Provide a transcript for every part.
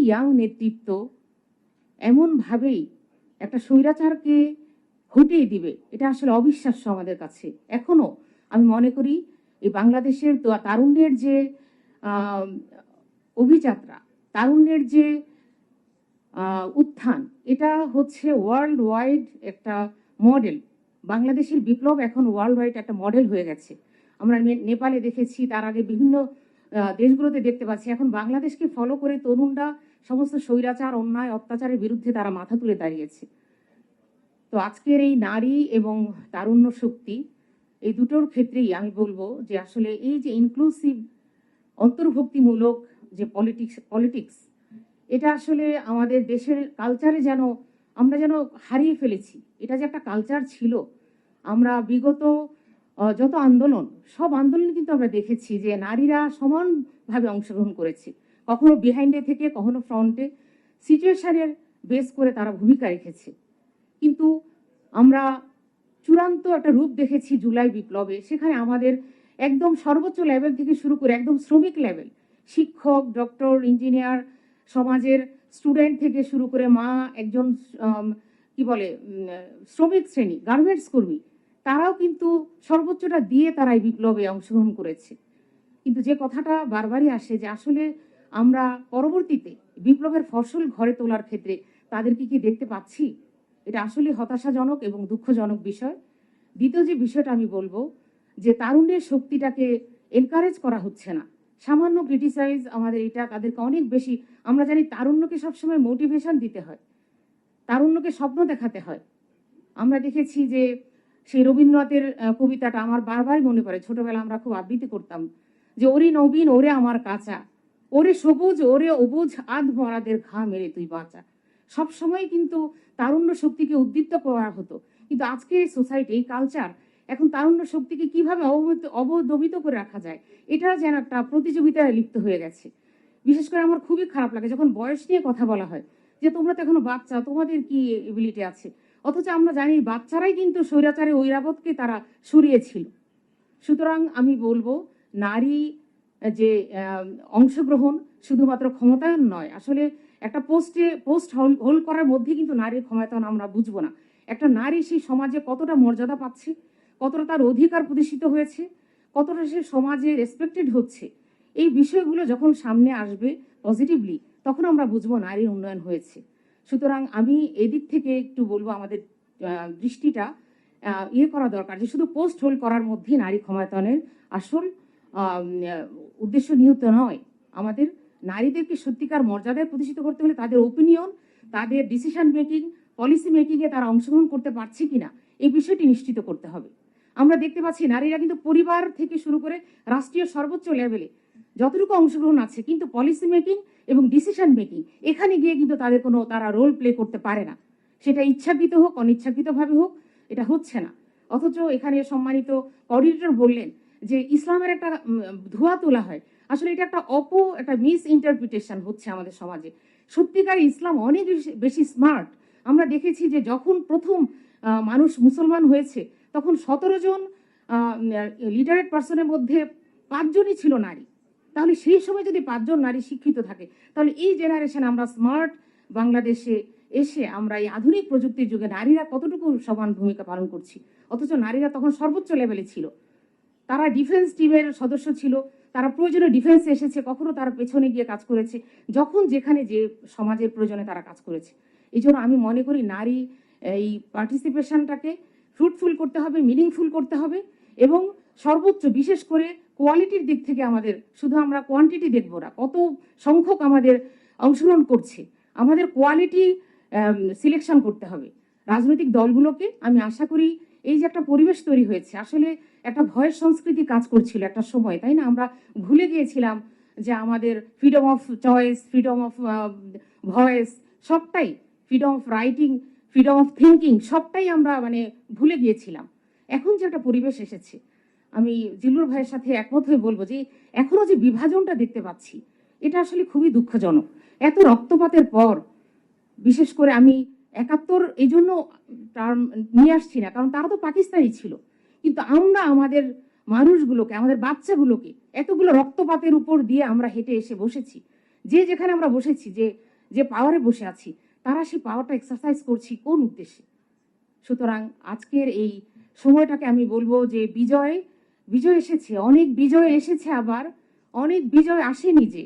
Young নেতৃত্ব এমনভাবেই একটা স্বৈরাচারকে হটিয়ে দিবে, এটা আসলে অবিশ্বাস্য আমাদের কাছে। এখনো আমি মনে করি এই বাংলাদেশের তারুণ্যের যে অভিযাত্রা, তারুণ্যের যে উত্থান, এটা হচ্ছে ওয়ার্ল্ড ওয়াইড একটা মডেল। বাংলাদেশের বিপ্লব এখন ওয়ার্ল্ড ওয়াইড একটা মডেল হয়ে গেছে। আমরা নেপালে দেখেছি, তার আগে বিভিন্ন দেশগুলোতে দেখতে পাচ্ছি। এখন বাংলাদেশকে ফলো করে তরুণরা সমস্ত স্বৈরাচার, অন্যায়, অত্যাচারের বিরুদ্ধে তারা মাথা তুলে দাঁড়িয়েছে। তো আজকের এই নারী এবং তারুণ্য শক্তি, এই দুটোর ক্ষেত্রেই আমি বলবো যে আসলে এই যে ইনক্লুসিভ, অন্তর্ভুক্তিমূলক যে পলিটিক্স, এটা আসলে আমাদের দেশের কালচারে যেন আমরা হারিয়ে ফেলেছি। এটা যে একটা কালচার ছিল, আমরা বিগত যত আন্দোলন, সব আন্দোলন কিন্তু আমরা দেখেছি যে নারীরা সমানভাবে অংশগ্রহণ করেছে, কখনো বিহাইন্ডে থেকে, কখনো ফ্রন্টে, সিচুয়েশনের বেস করে তারা ভূমিকা রেখেছে। কিন্তু আমরা চূড়ান্ত একটা রূপ দেখেছি জুলাই বিপ্লবে। সেখানে আমাদের একদম সর্বোচ্চ লেভেল থেকে শুরু করে একদম শ্রমিক লেভেল, শিক্ষক, ডক্টর, ইঞ্জিনিয়ার, সমাজের স্টুডেন্ট থেকে শুরু করে মা, একজন শ্রমিক শ্রেণী, গার্মেন্টস কর্মী, তারাও কিন্তু সর্বোচ্চটা দিয়ে তারা এই বিপ্লবে অংশগ্রহণ করেছে। কিন্তু যে কথাটা বারবারই আসে যে আসলে আমরা পরবর্তীতে বিপ্লবের ফসল ঘরে তোলার ক্ষেত্রে তাদেরকে কি দেখতে পাচ্ছি, এটা আসলে হতাশাজনক এবং দুঃখজনক বিষয়। দ্বিতীয় যে বিষয়টা আমি বলবো যে তারুণ্যের শক্তিটাকে এনকারেজ করা হচ্ছে না, সামান্য ক্রিটিসাইজ, আমাদের এটা তাদেরকে অনেক বেশি। আমরা জানি তারুণ্যকে সবসময় মোটিভেশন দিতে হয়, তারুণ্যকে স্বপ্ন দেখাতে হয়। আমরা দেখেছি যে সেই রবীন্দ্রনাথের কবিতাটা আমার বারবার মনে পড়ে, ছোটবেলা আমরা খুব আবৃত্তি করতাম যে ওরে নবীন ওরে আমার কাঁচা, ওরে সবুজ ওরে অবুজ, আধ মরাদের ঘা মেরে তুই বাঁচা। সবসময় কিন্তু তারুণ্য শক্তিকে উদ্দীপ্ত করা হতো। কিন্তু আজকে এই সোসাইটি, এই কালচার এখন তারুণ্য শক্তিকে কিভাবে অবদমিত করে রাখা যায়, এটা যেন একটা প্রতিযোগিতায় লিপ্ত হয়ে গেছে। বিশেষ করে আমার খুবই খারাপ লাগে যখন বয়স নিয়ে কথা বলা হয়, যে তোমরা তো এখনো বাচ্চা, তোমাদের কি এবিলিটি আছে, অথচ আমরা জানি বাচ্চারাই কিন্তু স্বৈরাচারে ঐরাবতকে তারা সরিয়েছিল। সুতরাং আমি বলবো নারী যে অংশগ্রহণ শুধুমাত্র ক্ষমতায়ন নয়, আসলে একটা পোস্ট হোল্ড করার মধ্যে কিন্তু নারীর ক্ষমতায়ন আমরা বুঝবো না। একটা নারী সেই সমাজে কতটা মর্যাদা পাচ্ছে, কতটা তার অধিকার প্রতিষ্ঠিত হয়েছে, কতটা সে সমাজে রেসপেক্টেড হচ্ছে, এই বিষয়গুলো যখন সামনে আসবে পজিটিভলি, তখন আমরা বুঝবো নারীর উন্নয়ন হয়েছে। সুতরাং আমি এদিক থেকে একটু বলবো আমাদের দৃষ্টিটা করা দরকার, যে শুধু পোস্ট হোল্ড করার মধ্যেই নারী ক্ষমতায়নের আসল উদ্দেশ্য নিহিত নয়। আমাদের নারীদেরকে সত্যিকার মর্যাদায় প্রতিষ্ঠিত করতে হলে তাদের ওপিনিয়ন, তাদের ডিসিশন মেকিং, পলিসি মেকিংয়ে তারা অংশগ্রহণ করতে পারছে কিনা, এই বিষয়টি নিশ্চিত করতে হবে। আমরা দেখতে পাচ্ছি নারীরা কিন্তু পরিবার থেকে শুরু করে রাষ্ট্রীয় সর্বোচ্চ লেভেলে যতটুকু অংশগ্রহণ আছে, কিন্তু পলিসি মেকিং এবং ডিসিশন মেকিং, এখানে গিয়ে কিন্তু তারা রোল প্লে করতে পারে না। সেটা ইচ্ছাকৃত হোক অনিচ্ছাকৃতভাবে হোক, এটা হচ্ছে না। অথচ এখানে সম্মানিত কোঅর্ডিনেটর বললেন যে ইসলামের একটা ধোঁয়া তোলা হয়, আসলে এটা একটা মিস ইন্টারপ্রিটেশন হচ্ছে আমাদের সমাজে। সত্যিকার ইসলাম অনেক বেশি স্মার্ট। আমরা দেখেছি যে যখন প্রথম মানুষ মুসলমান হয়েছে, তখন 17 জন লিডারেট পার্সনের মধ্যে 5 জনই ছিল নারী। তাহলে সেই সময় যদি 5 জন নারী শিক্ষিত থাকে, তাহলে এই জেনারেশন আমরা স্মার্ট বাংলাদেশে এসে আমরা এই আধুনিক প্রযুক্তির যুগে নারীরা কতটুকু সমান ভূমিকা পালন করছি। অথচ নারীরা তখন সর্বোচ্চ লেভেলে ছিল, তারা ডিফেন্স টিমের সদস্য ছিল, তারা প্রয়োজনে ডিফেন্সে এসেছে, কখনো তারা পেছনে গিয়ে কাজ করেছে, যখন যেখানে যে সমাজের প্রয়োজনে তারা কাজ করেছে। এই জন্য আমি মনে করি নারী এই পার্টিসিপেশনটাকে ফ্রুটফুল করতে হবে, মিনিংফুল করতে হবে, এবং সর্বোচ্চ বিশেষ করে কোয়ালিটির দিক থেকে আমাদের শুধু আমরা কোয়ান্টিটি দেখবো না, কত সংখ্যক আমাদের অংশগ্রহণ করছে, আমাদের কোয়ালিটি সিলেকশন করতে হবে। রাজনৈতিক দলগুলোকে আমি আশা করি এই যে একটা পরিবেশ তৈরি হয়েছে, আসলে একটা ভয়ের সংস্কৃতি কাজ করছিল একটা সময়, তাই না? আমরা ভুলে গিয়েছিলাম যে আমাদের freedom of choice, freedom of voice, সবটাই, freedom of writing, freedom of thinking, সবটাই আমরা ভুলে গিয়েছিলাম। এখন যে একটা পরিবেশ এসেছে, আমি জিল্লুর ভাইয়ের সাথে একমত হয়ে বলবো যে এখনো যে বিভাজনটা দেখতে পাচ্ছি, এটা আসলে খুবই দুঃখজনক। এত রক্তপাতের পর, বিশেষ করে আমি 71 এই জন্য টার্ম নিয়ে আসছি না, কারণ তারা তো পাকিস্তানি ছিল, কিন্তু আমরা আমাদের মানুষগুলোকে, আমাদের বাচ্চাগুলোকে এতগুলো রক্তপাতের উপর দিয়ে আমরা হেঁটে এসে বসেছি, যে যেখানে আমরা বসেছি, যে যে পাওয়ারে বসে আছি, তারা সেই পাওয়ারটা এক্সারসাইজ করছি কোন উদ্দেশ্যে? সুতরাং আজকের এই সময়টাকে আমি বলবো যে বিজয় বিজয় এসেছে, অনেক বিজয় এসেছে, আবার অনেক বিজয় আসেনি, যে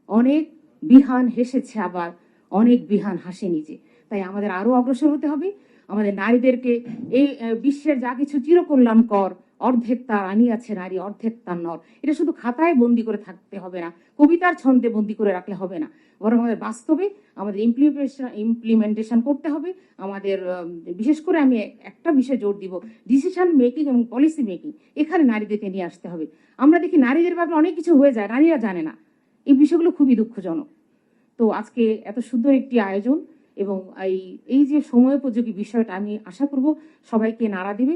অনেক বিহান হেসেছে, আবার অনেক বিহান হাসেনি। যে তাই আমাদের আরো অগ্রসর হতে হবে। আমাদের নারীদেরকে এই বিশ্বের যা কিছু চিরকল্যাণকর, অর্ধেক তার আনিয়াছে নারী, অর্ধেক তার নর, এটা শুধু খাতায় বন্দি করে থাকতে হবে না, কবিতার ছন্দে বন্দি করে রাখলে হবে না, বরং আমাদের বাস্তবে আমাদের ইমপ্লিমেন্টেশন করতে হবে। আমাদের বিশেষ করে আমি একটা বিষয় জোর দিব, ডিসিশন মেকিং এবং পলিসি মেকিং, এখানে নারীদেরকে নিয়ে আসতে হবে। আমরা দেখি নারীদের ব্যাপারে অনেক কিছু হয়ে যায়, নারীরা জানে না। এই বিষয়গুলো খুবই দুঃখজনক। তো আজকে এত সুন্দর একটি আয়োজন এবং এই যে সময়োপযোগী বিষয়টা, আমি আশা করব সবাইকে নাড়া দিবে।